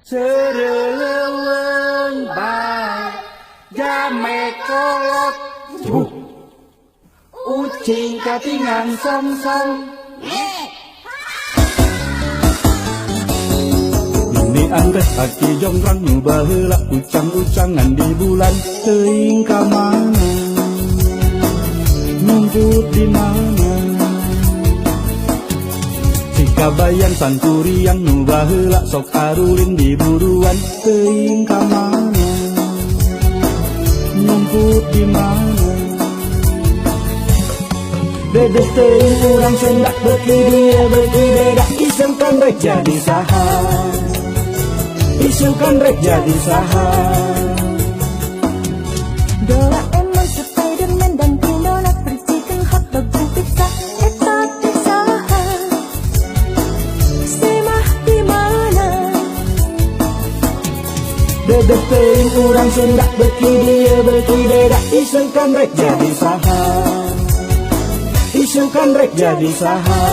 Sereleweng bae jame kolot ucing katingan song-song. Ini angkat aki jonggrang baheula ucang-ucangan di bulan teuing ka mana numput di mana jika bayang santuriang nu baheula sok arulin di buruan teuing ka mana numput di mana. Dedeh teuing urang Sunda beuki dia beuki beda isengkan rek jadi saha isengkan rek jadi saha. Doraemon, Spiderman dan Pinonat percikan hotdog dan pizza eta teh saha semah di mana. Dedeh teuing urang Sunda beuki dia beuki beda isengkan rek jadi saha isengkan rek jadi saha.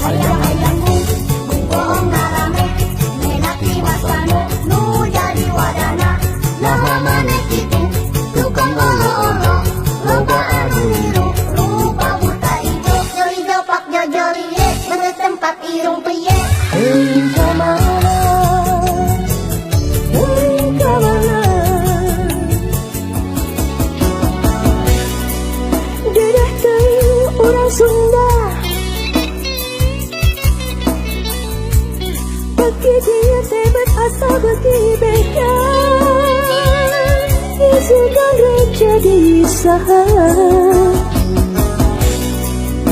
Hayang-hayangmu bungkoong ngarame menati masanu nu jadi wadana naha maneh kitu tukang olo-olo loba anu liru rupa buta ijo jori pak jojori ye bener tempat irung priye. Teuing ka mana Teuing ka mana dedeh teuing urang Sunda beuki dia teh asa beuki beda isengkan rek jadi saha.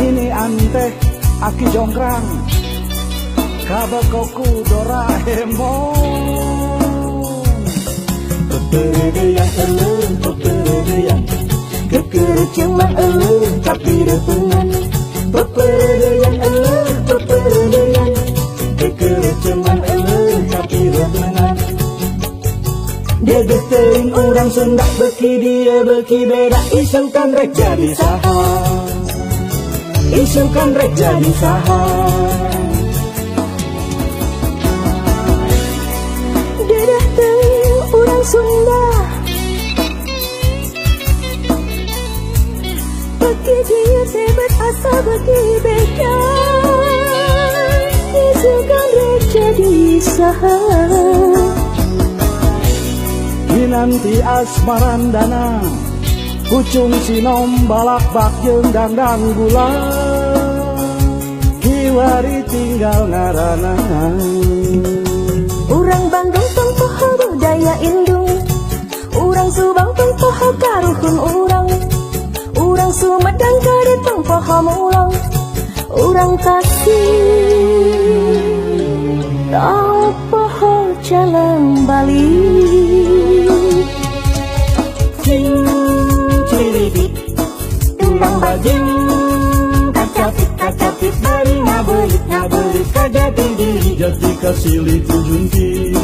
ini anteh aki jonggrang kabakoku Doraemon. Peperedeyan eleun peperedeyan Kekerecengan eleun tapi repengan peperedeyan eleun peperedeyan kekerecengan eleun tapi rebengan. Dedeh teuing urang Sunda beuki dia beuki beda isengkan rek jadi saha isengkan rek jadi saha. dedeh teuing urang Sunda beuki dia teh asa beuki beda isengkan rek jadi saha. Nanti asmarandana pucung sinom balak bak jeung dangdang gula kiwari tinggal ngarana. Urang Bandung tong poho budaya indung urang Subang tong poho karuhun urang Sumedang kade tong poho mulang urang Tasik tong poho jalang Bali. Cing ciribit Tundang bajing kacapit bari ngabelit kajati diri jati kasilih tujunti